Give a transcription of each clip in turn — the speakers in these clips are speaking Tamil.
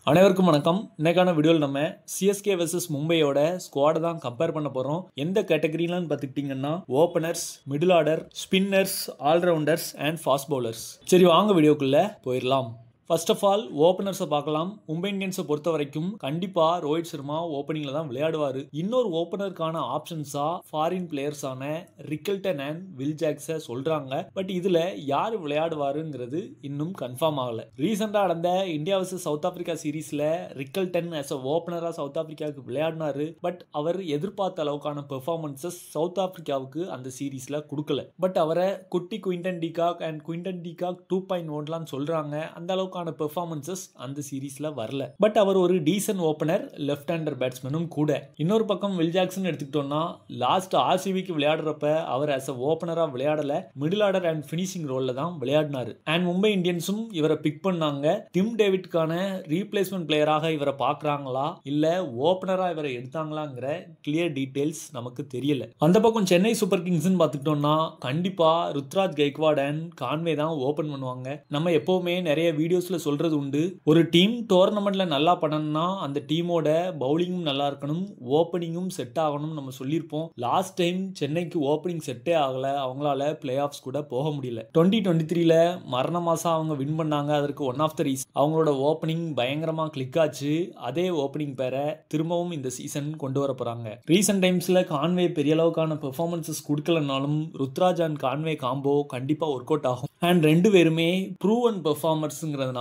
அனைவருக்கும் வணக்கம். இன்னைக்கான வீடியோவில் நம்ம சிஎஸ்கே vs மும்பையோட ஸ்குவாடை தான் கம்பேர் பண்ண போகிறோம். எந்த கேட்டகரியிலான்னு பார்த்துக்கிட்டிங்கன்னா openers, middle order, spinners, all-rounders and fast bowlers. சரி, வாங்க வீடியோக்குள்ளே போயிடலாம். ஃபர்ஸ்ட் ஆஃப் ஆல் ஓப்பனர்ஸை பார்க்கலாம். மும்பை இந்தியன்ஸை பொறுத்த வரைக்கும் கண்டிப்பாக ரோஹித் சர்மா ஓப்பனிங்கில் தான் விளையாடுவார். இன்னொரு ஓப்பனருக்கான ஆப்ஷன்ஸாக ஃபாரின் பிளேயர்ஸான ரிக்கல்டன் அண்ட் வில் ஜாக்ஸை சொல்கிறாங்க. பட் இதில் யார் விளையாடுவாருங்கிறது இன்னும் கன்ஃபார்ம் ஆகலை. ரீசெண்டாக நடந்த இந்தியா vs சவுத் ஆப்பிரிக்கா சீரீஸில் ரிக்கல்டன் ஆஸ் அ ஓப்பனராக சவுத் ஆப்பிரிக்காவுக்கு விளையாடினாரு. பட் அவர் எதிர்பார்த்த அளவுக்கான பெர்ஃபார்மன்ஸஸ் சவுத் ஆப்பிரிக்காவுக்கு அந்த சீரீஸில் கொடுக்கல. பட் அவரை குட்டி Quinton de Kock and Quinton de Kock 2.1 சொல்கிறாங்க. அந்த அளவுக்கு பெர்ஃபார்மன்சஸ் அந்த சீரீஸ்ல வரல. பட் அவர் ஒரு டீசன்ட் ஓபனர், லெஃப்ட் ஹேண்டர் பேட்ஸ்மேனும் கூட. இன்னொரு பக்கம் வில் ஜாக்சன் எடுத்துக்கிட்டோம்னா லாஸ்ட் ஆர்சிபிக்கு விளையாடுறப்ப அவர் ஆஸ் அ ஓபனரா விளையாடல, மிடில் ஆர்டர் அண்ட் பினிஷிங் ரோல்ல தான் விளையாடினாரு. அண்ட் மும்பை இந்தியன்ஸும் இவரை பிக் பண்ணாங்க. டிம் டேவிட்கான ரீப்ளேஸ்மெண்ட் பிளேயராக இவரை பார்க்கறாங்களா இல்ல ஓபனரா இவரை எடுத்தாங்களாங்கிற கிளியர் டீடைல்ஸ் நமக்கு தெரியல. அந்த பக்கம் சென்னை சூப்பர் கிங்ஸ் பார்த்துக்கிட்டோம்னா கண்டிப்பா ருத்ராஜ் கெய்க்வாட் அண்ட் கான்வே தான் ஓபன் பண்ணுவாங்க. நம்ம எப்பவுமே நிறைய வீடியோஸ் சொல்றது உண்டு, ஒரு டீம் டோர்னமெண்ட்ல நல்லா பண்ணணும்னா அந்த டீமோட பவுலிங்கும் நல்லா இருக்கணும், ஓப்பனிங்கும் செட் ஆகணும் நம்ம சொல்லியிருப்போம். லாஸ்ட் டைம் சென்னைக்கு ஓப்பனிங் செட்டே ஆகல, அவங்களால பிளே ஆஃப்ஸ் கூட போக முடியல. 2023ல மரண மாசம் அவங்க வின் பண்ணாங்க. அதற்கு ஒன் ஆஃப் த ரீசன் அவங்களோட ஓப்பனிங் பயங்கரமா கிளிக் ஆச்சு. அதே ஓப்பனிங் பேரை திரும்பவும் இந்த சீசன் கொண்டு வர போறாங்க. ரீசெண்ட் டைம்ஸ்ல கான்வே பெரிய அளவுக்கான பெர்ஃபார்மன்சஸ் கொடுக்கலனாலும் ருத்ராஜ் அண்ட் கான்வே காம்போ கண்டிப்பா ஒர்க் அவுட் ஆகும். அண்ட் ரெண்டு பேருமே ப்ரூவன் பெர்ஃபார்மர்ஸ்ங்கிறதுனால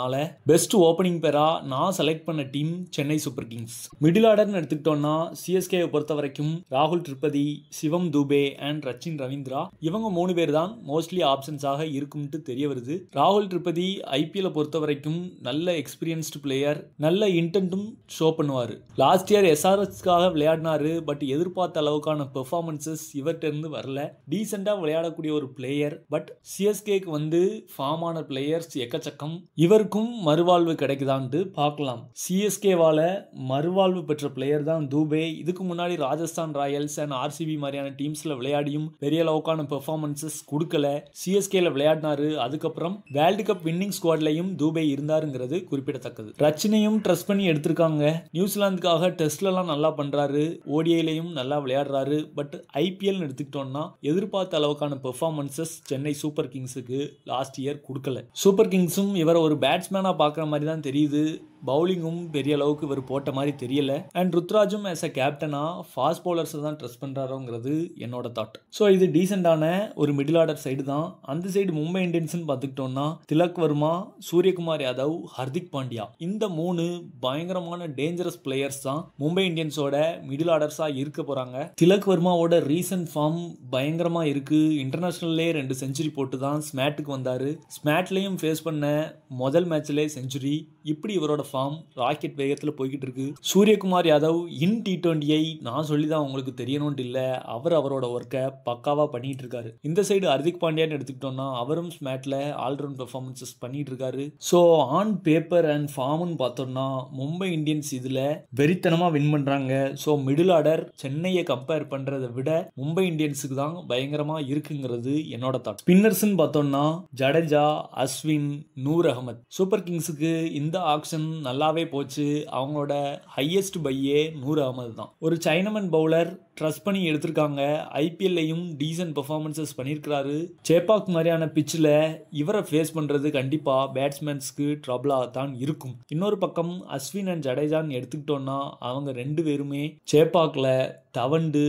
பெஸ்ட் ஓப்பனிங் பேரா நான் செலக்ட் பண்ண team Chennai super kings. Middle ஆர்டர்னு எடுத்துக்கிட்டோம்னா சிஎஸ்கே பொறுத்த வரைக்கும் ராகுல் திரிபதி, சிவம் துபே அண்ட் ரச்சின் ரவீந்திரா, இவங்க 3 பேர் தான் மோஸ்ட்லி ஆப்ஷன்ஸாக இருக்கும்ட்டு தெரிய வருது. ராகுல் திரிபதி ஐபிஎல் பொறுத்த வரைக்கும் நல்ல எக்ஸ்பீரியன்ஸ்டு பிளேயர், நல்ல இன்டென்ட்டும் ஷோ பண்ணுவார். லாஸ்ட் இயர் எஸ்ஆர்எஸ்க்காக விளையாடினாரு. பட் எதிர்பார்த்த அளவுக்கான பெர்ஃபார்மன்சஸ் இவர்கிட்ட இருந்து வரல. டீசெண்டா விளையாடக்கூடிய ஒரு பிளேயர். பட் சிஎஸ்கேக்கு ஃபார்ம் ஆன பிளேயர்ஸ் எக்கச்சக்கம். இவருக்கும் மறுவாழ்வு கிடைக்குதான்ட்டு பார்க்கலாம். சிஎஸ்கேவால மறுவாழ்வு பெற்ற பிளேயர் தான் தூபே. இதுக்கு முன்னாடி ராஜஸ்தான் ராயல்ஸ் அண்ட் ஆர்சிபி மாதிரியான டீம்ஸ்ல விளையாடியும் பெரிய அளவுக்கான பெர்ஃபார்மன்சஸ் கொடுக்கல. சிஎஸ்கேல விளையாடினாரு. அதுக்கப்புறம் வேர்ல்டு கப் வின்னிங் ஸ்குவாட்லயும் தூபே இருந்தாருங்கிறது குறிப்பிடத்தக்கது. ரச்சினையும் ட்ரஸ்ட் பண்ணி எடுத்திருக்காங்க. நியூசிலாந்துக்காக டெஸ்ட்லாம் நல்லா பண்றாரு, ஓடிஐலையும் நல்லா விளையாடுறாரு. பட் ஐபிஎல் எடுத்துக்கிட்டோம்னா எதிர்பார்த்த அளவுக்கான பெர்ஃபார்மன்சஸ் சென்னை சூப்பர் கிங்ஸுக்கு லாஸ்ட் இயர் கொடுக்கல. சூப்பர் கிங்ஸும் இவரை ஒரு பேட்ஸ்மேனா பார்க்குற மாதிரி தான் தெரியுது. பவுலிங்கும் பெரிய அளவுக்கு இவர் போட்ட மாதிரி தெரியல. அண்ட் ருத்ராஜும் ஆஸ் அ கேப்டனா ஃபாஸ்ட் பவுலர்ஸ் தான் ட்ரஸ்ட் பண்றாரோங்கிறது என்னோட தாட். ஸோ இது டீசெண்டான ஒரு மிடில் ஆர்டர் சைடு தான். அந்த சைடு மும்பை இந்தியன்ஸ் பார்த்துக்கிட்டோம்னா திலக் வர்மா, சூரியகுமார் யாதவ், ஹர்திக் பாண்டியா, இந்த 3 பயங்கரமான டேஞ்சரஸ் பிளேயர்ஸ் தான் மும்பை இந்தியன்ஸோட மிடில் ஆர்டர்ஸா இருக்க போறாங்க. திலக் வர்மாவோட ரீசன்ட் ஃபார்ம் பயங்கரமா இருக்கு. இன்டர்நேஷனல்லே 2 செஞ்சுரி போட்டு தான் ஸ்மேட்டுக்கு வந்தாரு. ஸ்மேட்லையும் ஃபேஸ் பண்ண முதல் மேட்ச்லேயே செஞ்சுரி. இப்படி இவரோட ஃபார்ம் ராக்கெட் வேகத்தில் போய்கிட்டு இருக்கு. சூரியகுமார் யாதவ் இன் T20 நான் சொல்லி தான் உங்களுக்கு தெரியணும்னு இல்லை, அவரோட ஒர்க்கை பக்காவா பண்ணிட்டு இருக்காரு. இந்த சைடு ஹர்திக் பாண்டியான்னு எடுத்துக்கிட்டோம்னா அவரும் ஸ்மேட்ல ஆல்ரவுண்ட் பெர்ஃபார்மன்சஸ் பண்ணிட்டு இருக்காரு. ஸோ ஆன் பேப்பர் அண்ட் ஃபார்ம்னு பார்த்தோம்னா மும்பை இந்தியன்ஸ் இதுல வெறித்தனமா வின் பண்றாங்க. ஸோ மிடில் ஆர்டர் சென்னையை கம்பேர் பண்றதை விட மும்பை இந்தியன்ஸுக்கு தான் பயங்கரமா இருக்குங்கிறது என்னோட தாட். ஸ்பின்னர்ஸ்ன்னு பார்த்தோம்னா ஜடேஜா, அஸ்வின், நூர் அகமது. சூப்பர் கிங்ஸுக்கு இந்த ஆக்ஷன் நல்லாவே போச்சு. அவங்களோட ஹையஸ்ட் பையே நூர் அகமது தான். ஒரு சைனமன் பவுலர் ட்ரஸ்ட் பண்ணி எடுத்திருக்காங்க. ஐபிஎல்லையும் டீசன்ட் பெர்ஃபார்மன்சஸ் பண்ணியிருக்கிறாரு. சேப்பாக் மாதிரியான பிச்சில் இவரை ஃபேஸ் பண்றது கண்டிப்பா பேட்ஸ்மேன்ஸ்க்கு ட்ரபிளாக தான் இருக்கும். இன்னொரு பக்கம் அஸ்வின் அண்ட் ஜடேஜான்னு எடுத்துக்கிட்டோம்னா அவங்க 2 பேருமே சேப்பாக்ல தவண்டு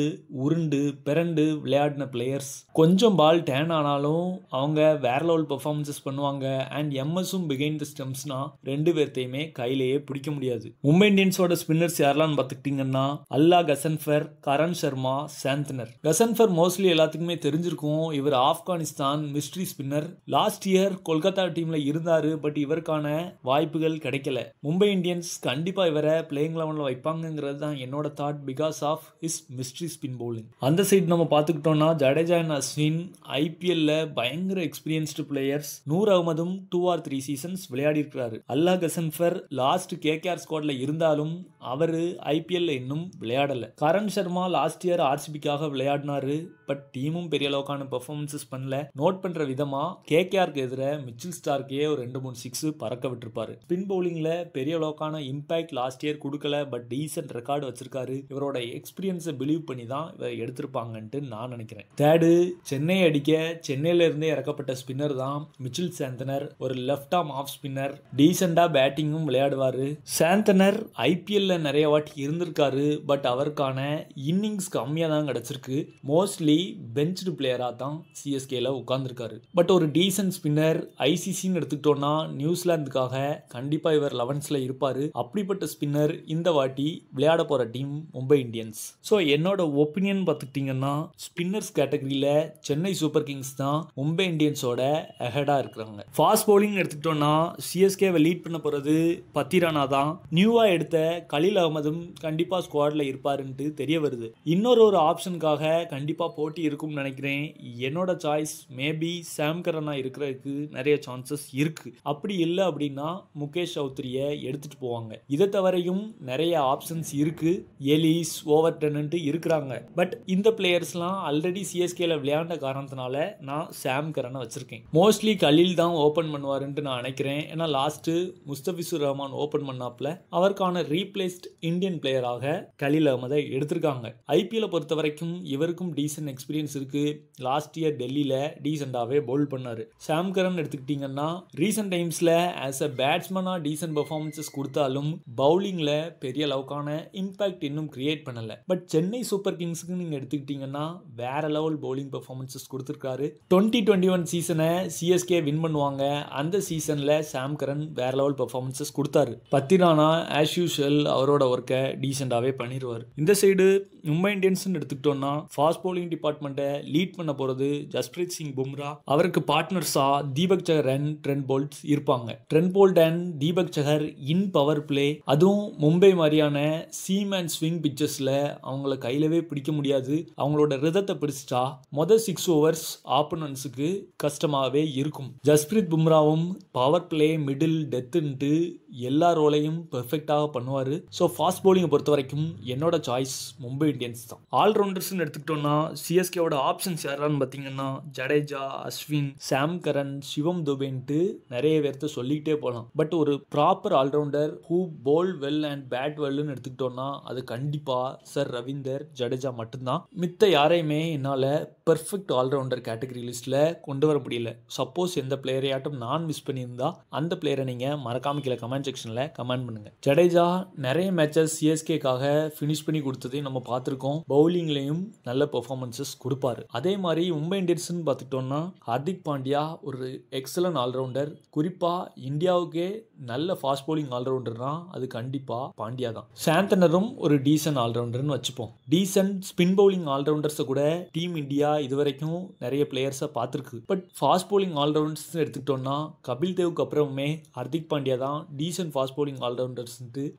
உருண்டு பிறண்டு விளையாடின பிளேயர்ஸ். கொஞ்சம் பால் டேன் ஆனாலும் அவங்க வேற லெவல் பெர்ஃபார்மன்சஸ் பண்ணுவாங்க. அண்ட் எம்எஸும் பிகைண்ட் தி ஸ்டெம்ஸ்னா 2 பேர்த்தையுமே கையிலேயே பிடிக்க முடியாது. மும்பை இந்தியன்ஸோட ஸ்பின்னர்ஸ் யாரெல்லாம் பார்த்துக்கிட்டீங்கன்னா அல்லா கசன்ஃபர், கரண் சர்மா, சாந்தனர். கசன்ஃபர் மோஸ்ட்லி எல்லாத்துக்குமே தெரிஞ்சிருக்கும். இவர் Afghanistan mystery spinner. Last year Kolkata டீம்ல இருந்தாரு. பட் இவருக்கான வாய்ப்புகள் கிடைக்கல. மும்பை இந்தியன்ஸ் கண்டிப்பா இவரை பிளேயிங் 11ல வைப்பாங்கிறது தான் என்னோட thought. Because of his mystery spin bowling. அந்த சைடு நம்ம பார்த்துக்கிட்டோம்னா ஜடேஜா அண்ட் அஸ்வின் ஐபிஎல்ல பயங்கர எக்ஸ்பீரியன்ஸ்டு பிளேயர்ஸ். நூர் அகமதும் 2 or 3 சீசன்ஸ் விளையாடி இருக்கிறாரு. அல்லா கசன்ஃபர் லாஸ்ட் கேகேஆர் ஸ்குவாட்ல இருந்தாலும் அவரு ஐபிஎல்ல இன்னும் விளையாடல. கரண் சர்மா லாஸ்ட் இயர் ஆர்சிபிக்காக விளையாடினாரு. பட் டீமும் பெரிய அளவுக்கான பெர்ஃபார்மன்ஸஸ் பண்ணல. நோட் பண்ற விதமா கேகேஆருக்கு எதிராக மிச்சில் ஸ்டார்க்கே ஒரு 2-3 சிக்ஸ் பறக்க விட்டுருப்பாரு. ஸ்பின் பவுலிங்ல பெரிய அளவுக்கான இம்பாக்ட் லாஸ்ட் இயர் கொடுக்கல. பட் டீசன்ட் ரெக்கார்டு வச்சிருக்காரு. இவரோட எக்ஸ்பீரியன்ஸை பிலீவ் பண்ணி தான் இவர் எடுத்திருப்பாங்கன்ட்டு நான் நினைக்கிறேன். தேர்டு, சென்னை அடிக்க சென்னையில இருந்தே இறக்கப்பட்ட ஸ்பின்னர் தான் மிச்சில் சாந்தனர். ஒரு லெஃப்ட் ஆர்ம் ஆஃப் ஸ்பின்னர். டீசெண்டா பேட்டிங்கும் விளையாடுவாரு. சாந்தனர் ஐபிஎல்ல நிறைய வாட்டி இருந்திருக்காரு. பட் அவருக்கான இன்னிங்ஸ் கம்மியா தான் கிடைச்சிருக்கு. மோஸ்ட்லி பெஞ்ச்டு பிளேயரா தான் சிஎஸ்கேல உட்கார்ந்துருக்காரு. பட் ஒரு டீசன்ட் ஸ்பின்னர். ஐசிசின்னு எடுத்துக்கிட்டோம்னா நியூசிலாந்துக்காக கண்டிப்பா இவர் 11ஸ்ல இருப்பாரு. அப்படிப்பட்ட ஸ்பின்னர் இந்த வாட்டி விளையாட போற டீம் மும்பை இந்தியன்ஸ். ஸோ என்னோட ஒப்பீனியன் பார்த்துக்கிட்டீங்கன்னா ஸ்பின்னர்ஸ் கேட்டகரியில சென்னை சூப்பர் கிங்ஸ் தான் மும்பை இந்தியன்ஸோட அஹெடா இருக்கிறாங்க. ஃபாஸ்ட் பவுலிங் எடுத்துக்கிட்டோம்னா சிஎஸ்கேவை லீட் பண்ண போறது பத்திரானா தான். நியூவா எடுத்த கலீல் அகமதும் கண்டிப்பா ஸ்குவாட்ல இருப்பாருன்ட்டு தெரிய வருது. இன்னொரு ஆப்ஷனுக்காக கண்டிப்பா போட்டி இருக்கும்னு நினைக்கிறேன். என்னோட சாய்ஸ் மேபி சாம் கரனா இருக்கிறதுக்கு நிறைய சான்சஸ் இருக்கு. அப்படி இல்லை அப்படின்னா முகேஷ் சௌத்ரியை எடுத்துட்டு போவாங்க. இதை தவிரையும் நிறைய ஆப்ஷன்ஸ் இருக்கு. எலிஸ், ஓவர்டன் இருக்கிறாங்க. பட் இந்த பிளேயர்ஸ்லாம் ஆல்ரெடி சிஎஸ்கேல விளையாண்ட காரணத்தினால நான் சாம் கரனை வச்சிருக்கேன். மோஸ்ட்லி கலீல் தான் ஓபன் பண்ணுவாருன்ட்டு நான் நினைக்கிறேன். ஏன்னா லாஸ்ட் முஸ்தபிசுர் ரஹ்மான் ஓபன் பண்ணாப்ல அவருக்கான ரீப்ளேஸ்ட் இந்தியன் பிளேயராக கலீல் அகமதை எடுத்திருக்காங்க. ஐபிஎல் பொறுத்த வரைக்கும் இவருக்கும் டீசன்ட் எக்ஸ்பீரியன்ஸ் இருக்கு. லாஸ்ட் இயர் டெல்லியில டீசெண்டாவே பவுல் பண்ணாரு. சாம் கரன் எடுத்துக்கிட்டீங்கன்னா ரீசன்ட் டைம்ஸ்ல ஆஸ் அ பேட்ஸ்மேனா டீசன்ட் பெர்ஃபார்மன்சஸ் கொடுத்தாலும் பவுலிங்ல பெரிய அளவுக்கான இம்பாக்ட் இன்னும் கிரியேட் பண்ணல. பட் சென்னை சூப்பர் கிங்ஸ்க்கு நீங்க எடுத்துக்கிட்டீங்கன்னா வேற லெவல் பவுலிங் பெர்ஃபார்மன்சஸ் கொடுத்திருக்காரு. 2021 சீசனை சிஎஸ்கே வின் பண்ணுவாங்க. அந்த சீசன்ல சாம் கரன் வேற லெவல் பெர்ஃபார்மன்சஸ் கொடுத்தாரு. பத்திரானா ஆஸ் யூஷுவல் அவரோட ஒர்க்கை டீசெண்டாவே பண்ணிடுவார். இந்த சைடு மும்பை இந்தியன்ஸ் எடுத்துக்கிட்டோம்னா ஃபாஸ்ட் பவுலிங் டிபார்ட்மெண்ட்டை லீட் பண்ண போறது ஜஸ்பிரீத் சிங் பும்ரா. அவருக்கு பார்ட்னர்ஸா தீபக் சஹர் அண்ட் ட்ரெண்ட் போல்ட் இருப்பாங்க. Trent Boult and Deepak Sahar in power play, அதுவும் மும்பை மாதிரியான சீம் அண்ட் ஸ்விங் பிச்சஸ்ல அவங்கள கையிலவே பிடிக்க முடியாது. அவங்களோட ரிதத்தை பிடிச்சிட்டா மொதல் 6 ஓவர்ஸ் ஆப்போனன்ட்ஸுக்கு கஷ்டமாகவே இருக்கும். ஜஸ்பிரீத் பும்ராவும் பவர் பிளே, மிடில், டெத்துன்ட்டு எல்லா ரோலையும் பெர்ஃபெக்டாக பண்ணுவாரு. ஸோ ஃபாஸ்ட் பவுலிங்கை பொறுத்த வரைக்கும் என்னோட சாய்ஸ் மும்பை இந்தியன்ஸ் தான். ஆல்ரவுண்டர்ஸ் எடுத்துக்கிட்டோம்னா சிஎஸ்கேவோட ஆப்ஷன்ஸ் யாரான்னு பார்த்தீங்கன்னா ஜடேஜா, அஸ்வின், சாம் கரன், சிவம் துபேன்ட்டு நிறைய பேர்த்த சொல்லிக்கிட்டே போகலாம். பட் ஒரு proper allrounder who bowl well and bat வெல்னு எடுத்துக்கிட்டோம்னா அது கண்டிப்பா சர் ரவீந்தர் ஜடேஜா மட்டும்தான். மித்த யாரையுமே என்னால் பெர்ஃபெக்ட் ஆல்ரவுண்டர் கேட்டகரி லிஸ்ட்ல கொண்டு வர முடியல. சப்போஸ் எந்த பிளேயரையாட்டும் நான் மிஸ் பண்ணியிருந்தா அந்த பிளேயரை நீங்க மறக்காம கீழே கமெண்ட் செக்ஷன்ல கமெண்ட் பண்ணுங்க. ஜடேஜா நிறைய மேட்சஸ் சிஎஸ்கேக்காக ஃபினிஷ் பண்ணி கொடுத்ததையும் நம்ம பார்த்துருக்கோம். பவுலிங்லையும் நல்ல பெர்ஃபார்மன்சஸ் கொடுப்பாரு. அதே மாதிரி மும்பை இந்தியன்ஸ் பார்த்துட்டோம்னா ஹார்திக் பாண்டியா ஒரு எக்ஸலன்ட் ஆல்ரவுண்டர். குறிப்பா இந்தியாவுக்கே நல்ல ஃபாஸ்ட் பவுலிங் ஆல்ரவுண்டர்னா அது கண்டிப்பா பாண்டியா தான். சாந்தனரும் ஒரு டீசன்ட் ஆல்ரவுண்டர்னு வச்சுப்போம். டீசன்ட் ஸ்பின் பவுலிங் ஆல்ரவுண்டர்ஸை கூட டீம் இந்தியா இதுவரைக்கும் நிறைய பிளேயர்ஸை பார்த்துருக்கு. பட் ஃபாஸ்ட் பவுலிங் ஆல்ரவுண்டர்ஸ் எடுத்துக்கிட்டோம்னா கபில் தேவுக்கு அப்புறமே ஹார்திக் பாண்டியா தான் டீசன்ட் ஃபாஸ்ட் பவுலிங் ஆல்ரவுண்டர்ஸ்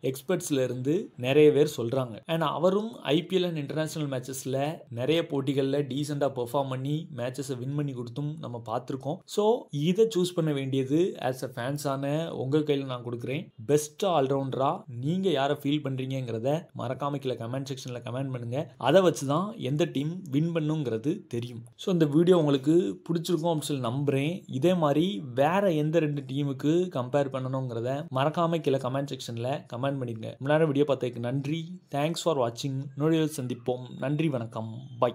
எக்ஸ்பர்ட்ஸ்ல இருந்து நிறைய பேர் சொல்றாங்க. அண்ட் அவரும் ஐபிஎல் அண்ட் இன்டர்நேஷனல் மேட்சஸ்ல நிறைய போட்டிகளில் டீசெண்டா பெர்ஃபார்ம் பண்ணி மேட்சஸை வின் பண்ணி கொடுத்தும் நம்ம பார்த்துருக்கோம். ஸோ இதை சூஸ் பண்ண வேண்டியது ஆஸ் அ ஃபேன்ஸான உங்க கையில் நான் கொடுக்குறேன். பெஸ்ட் ஆல்ரவுண்டரா நீங்க யாரை ஃபீல் பண்றீங்கிறத மறக்காம கீழே கமெண்ட் செக்ஷன்ல கமெண்ட் பண்ணுங்க. அதை வச்சு தான் எந்த டீம் வின் பண்ணுங்கிறது தெரியும். ஸோ இந்த வீடியோ உங்களுக்கு பிடிச்சிருக்கும் அப்படின்னு சொல்லி நம்புறேன். இதே மாதிரி வேற எந்த 2 டீமுக்கு கம்பேர் பண்ணணுங்கிறத மறக்காம கீழே கமெண்ட் செக்ஷன்ல கமெண்ட் பண்ணிருங்க. முன்னாடி வீடியோ பார்த்ததுக்கு நன்றி. தேங்க்ஸ் ஃபார் வாட்சிங். நோடியில் சந்திப்போம். நன்றி, வணக்கம், பை.